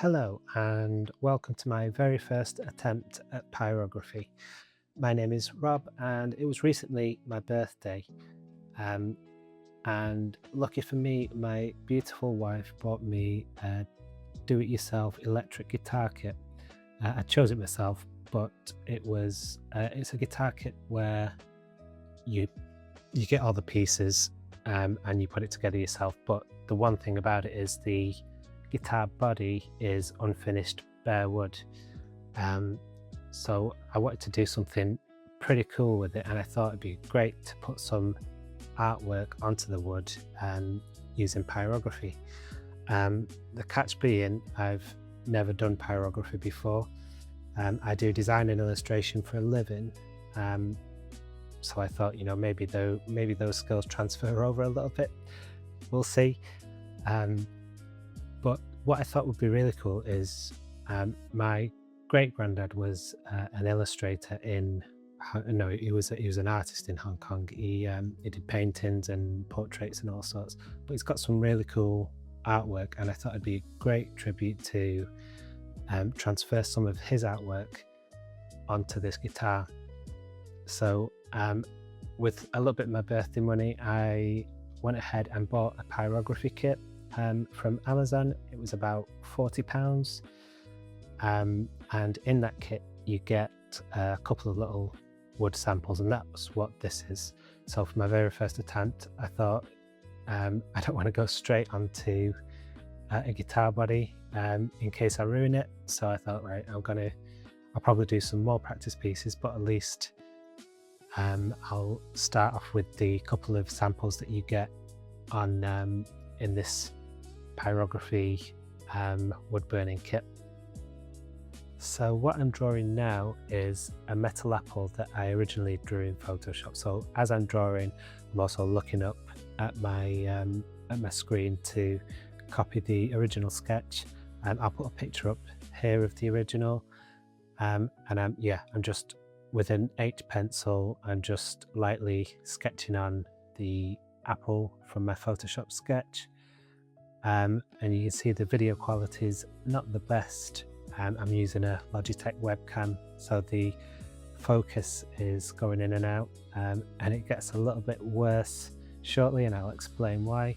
Hello and welcome to my very first attempt at pyrography. My name is Rob and it was recently my birthday. Um, and lucky for me, my beautiful wife bought me a do-it-yourself electric guitar kit. I chose it myself, but it's a guitar kit where you you get all the pieces and you put it together yourself. But the one thing about it is the guitar body is unfinished bare wood. Um, so I wanted to do something pretty cool with it, and I thought it'd be great to put some artwork onto the wood using pyrography. The catch being, I've never done pyrography before. I do design and illustration for a living, so I thought, maybe those skills transfer over a little bit. We'll see. Um, but what I thought would be really cool is my great granddad was an illustrator in. No, he was an artist in Hong Kong. He did paintings and portraits and all sorts. But he's got some really cool artwork, and I thought it'd be a great tribute to transfer some of his artwork onto this guitar. So with a little bit of my birthday money, I went ahead and bought a pyrography kit from Amazon. It was about £40. And in that kit, you get a couple of little wood samples, and that's what this is. So for my very first attempt, I thought I don't want to go straight onto a guitar body in case I ruin it. So I thought, right, I'll probably do some more practice pieces, but at least I'll start off with the couple of samples that you get on in this pyrography wood burning kit. So what I'm drawing now is a metal apple that I originally drew in Photoshop. So as I'm drawing, I'm also looking up at my screen to copy the original sketch. I'll put a picture up here of the original, and I'm just with an H pencil. I'm just lightly sketching on the apple from my Photoshop sketch, and you can see the video quality is not the best. I'm using a Logitech webcam, so the focus is going in and out, and it gets a little bit worse shortly, and I'll explain why.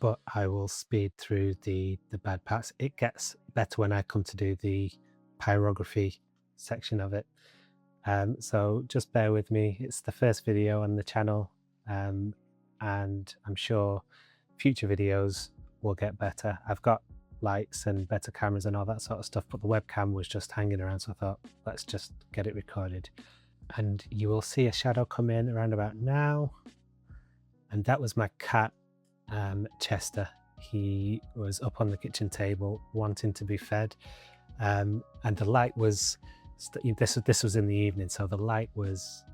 But I will speed through the bad parts. It gets better when I come to do the pyrography section of it. So just bear with me. It's the first video on the channel, and I'm sure future videos will get better. I've got lights and better cameras and all that sort of stuff, but the webcam was just hanging around, so I thought, let's just get it recorded. And you will see a shadow come in around about now, and that was my cat, Chester. He was up on the kitchen table wanting to be fed, and the light was this was in the evening, so the light was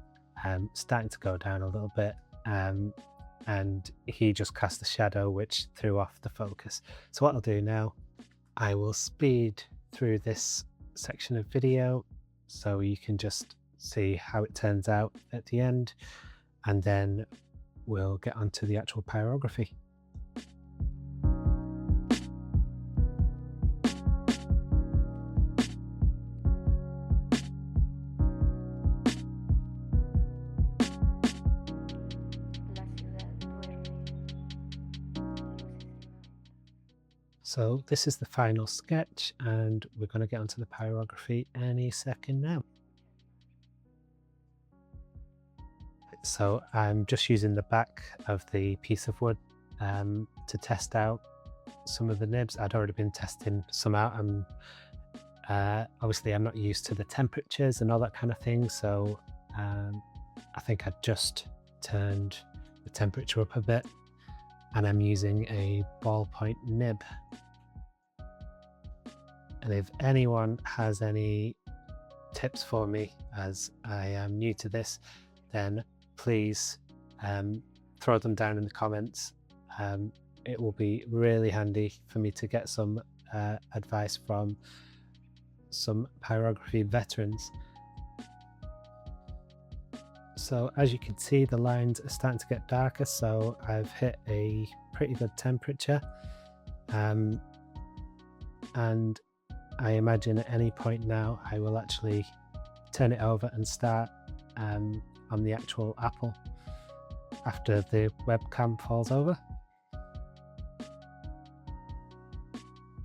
starting to go down a little bit, and he just cast a shadow which threw off the focus. So what I'll do now, I will speed through this section of video so you can just see how it turns out at the end, and then we'll get onto the actual pyrography. So this is the final sketch, and we're going to get onto the pyrography any second now. So I'm just using the back of the piece of wood to test out some of the nibs. I'd already been testing some out. Obviously I'm not used to the temperatures and all that kind of thing, so I think I just turned the temperature up a bit, and I'm using a ballpoint nib. And if anyone has any tips for me, as I am new to this, then please throw them down in the comments. It will be really handy for me to get some advice from some pyrography veterans. So as you can see, the lines are starting to get darker, so I've hit a pretty good temperature. and I imagine at any point now I will actually turn it over and start on the actual Apple after the webcam falls over.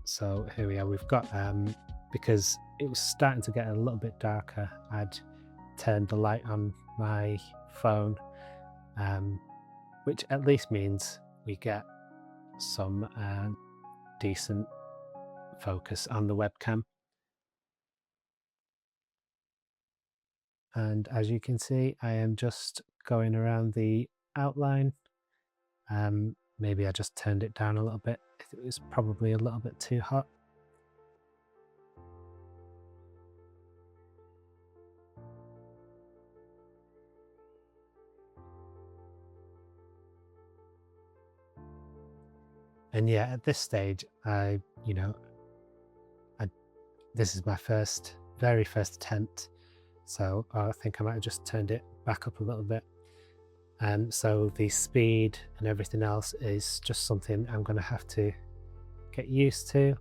So here we are, we've got, because it was starting to get a little bit darker, I'd turned the light on my phone, which at least means we get some decent focus on the webcam. And as you can see, I am just going around the outline. Maybe I just turned it down a little bit. It was probably a little bit too hot. And yeah, at this stage, this is my very first attempt. So I think I might have just turned it back up a little bit. So the speed and everything else is just something I'm going to have to get used to.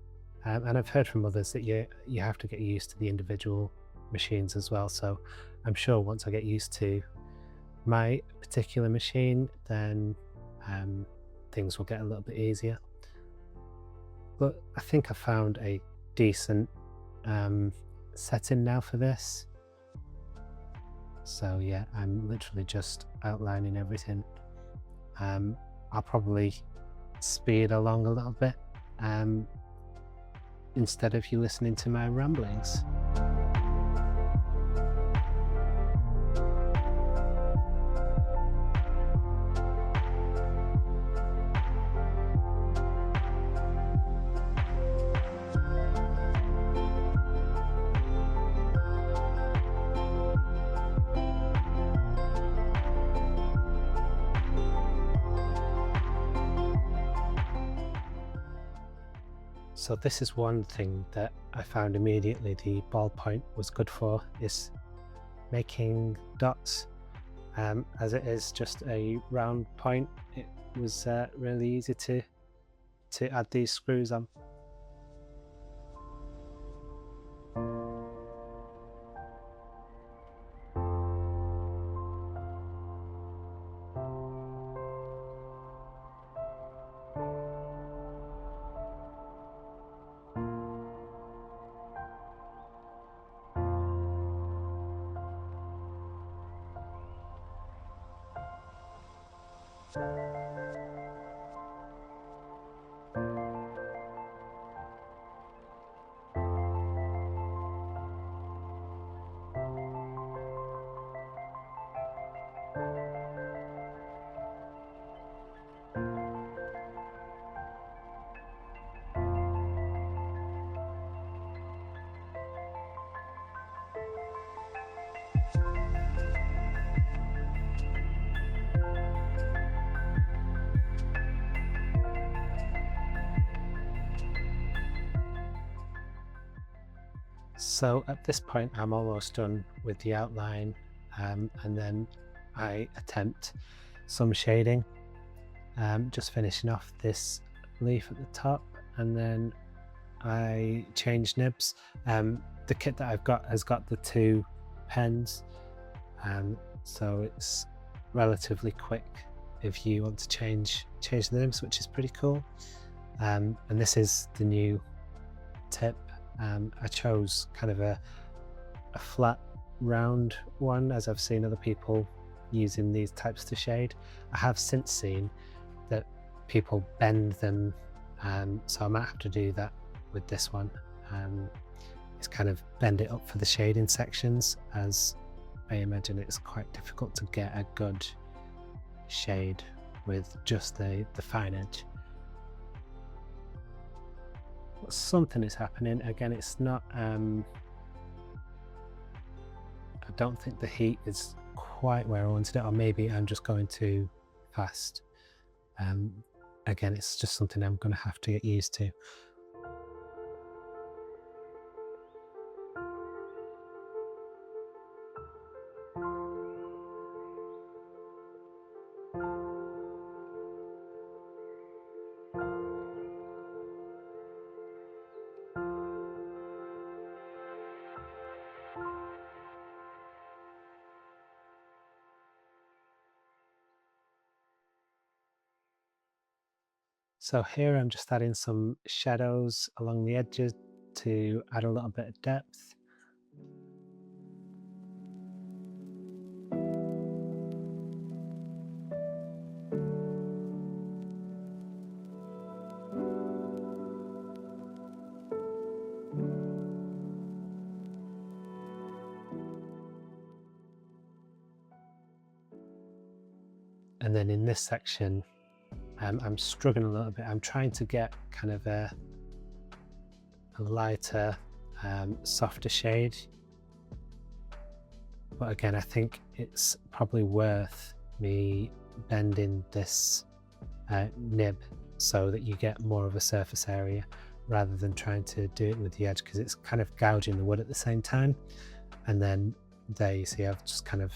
And I've heard from others that you have to get used to the individual machines as well. So I'm sure once I get used to my particular machine, then things will get a little bit easier. But I think I found a decent setting now for this. So yeah, I'm literally just outlining everything. I'll probably speed along a little bit instead of you listening to my ramblings. So this is one thing that I found immediately the ballpoint was good for, is making dots. As it is just a round point, it was really easy to add these screws on. So at this point I'm almost done with the outline, and then I attempt some shading, just finishing off this leaf at the top, and then I change nibs. The kit that I've got has got the 2 pens, so it's relatively quick if you want to change the nibs, which is pretty cool. And this is the new tip. I chose kind of a flat round one, as I've seen other people using these types to shade. I have since seen that people bend them, so I might have to do that with this one. It's kind of bend it up for the shading sections, as I imagine it's quite difficult to get a good shade with just the fine edge. But something is happening. Again, it's not, I don't think the heat is quite where I wanted it, or maybe I'm just going too fast. Again, it's just something I'm going to have to get used to. So here I'm just adding some shadows along the edges to add a little bit of depth. And then in this section, I'm struggling a little bit. I'm trying to get kind of a lighter, softer shade. But again, I think it's probably worth me bending this nib so that you get more of a surface area rather than trying to do it with the edge, because it's kind of gouging the wood at the same time. And then there you see I've just kind of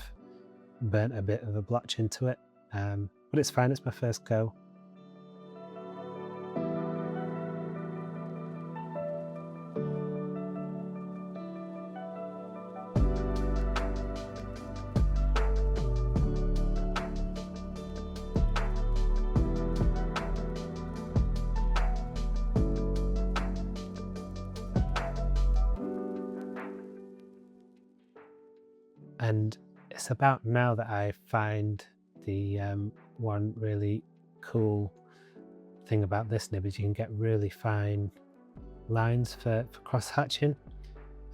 burnt a bit of a blotch into it, but it's fine, it's my first go. And it's about now that I find the one really cool thing about this nib is you can get really fine lines for cross hatching,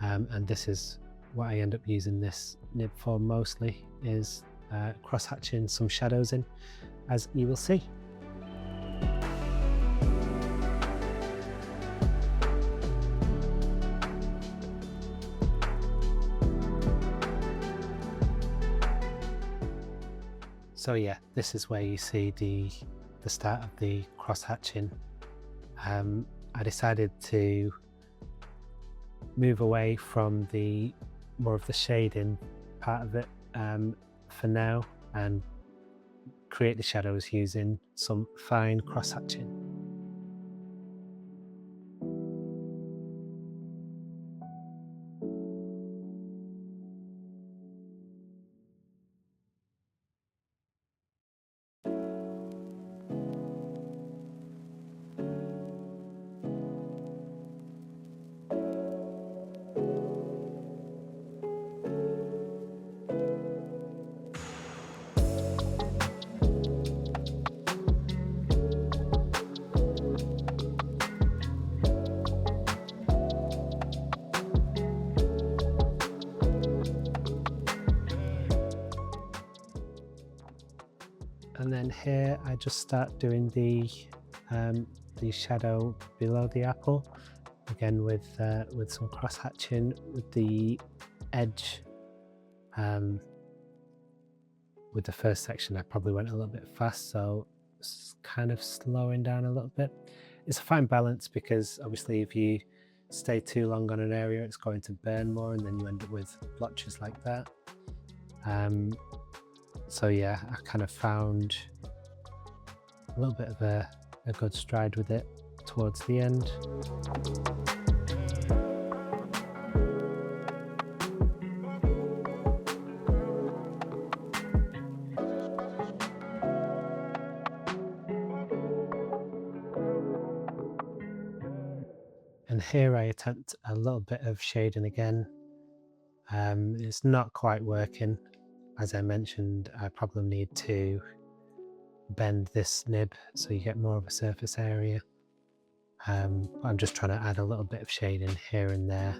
and this is what I end up using this nib for mostly, is cross hatching some shadows in, as you will see. So yeah, this is where you see the start of the cross hatching. I decided to move away from the more of the shading part of it for now, and create the shadows using some fine cross hatching. And then here I just start doing the shadow below the apple, again with some cross hatching with the edge. With the first section I probably went a little bit fast, so it's kind of slowing down a little bit. It's a fine balance, because obviously if you stay too long on an area it's going to burn more, and then you end up with blotches like that. So yeah, I kind of found a little bit of a good stride with it towards the end. And here I attempt a little bit of shading again. It's not quite working. As I mentioned, I probably need to bend this nib so you get more of a surface area. I'm just trying to add a little bit of shading here and there,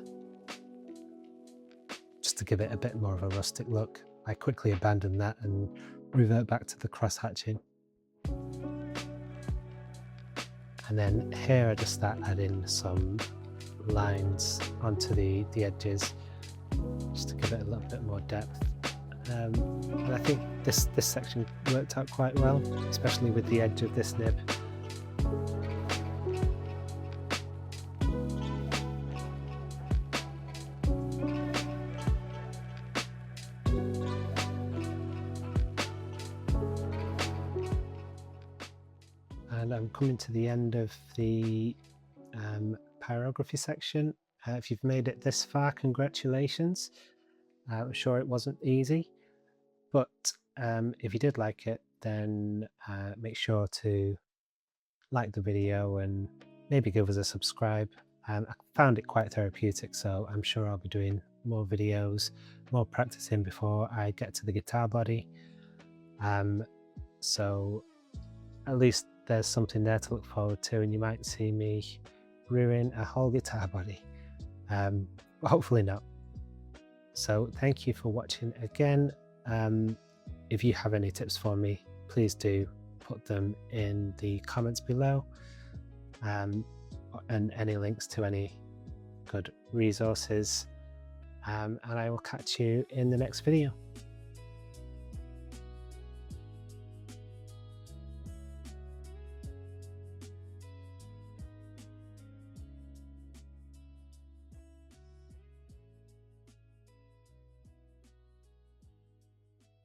just to give it a bit more of a rustic look. I quickly abandon that and revert back to the cross hatching. And then here I just start adding some lines onto the edges, just to give it a little bit more depth. And I think this section worked out quite well, especially with the edge of this nib. And I'm coming to the end of the pyrography section. If you've made it this far, congratulations. I'm sure it wasn't easy, but if you did like it, then make sure to like the video and maybe give us a subscribe. I found it quite therapeutic, so I'm sure I'll be doing more videos, more practicing before I get to the guitar body. So at least there's something there to look forward to, and you might see me ruin a whole guitar body. But hopefully not. So thank you for watching again. If you have any tips for me, please do put them in the comments below, and any links to any good resources. And I will catch you in the next video.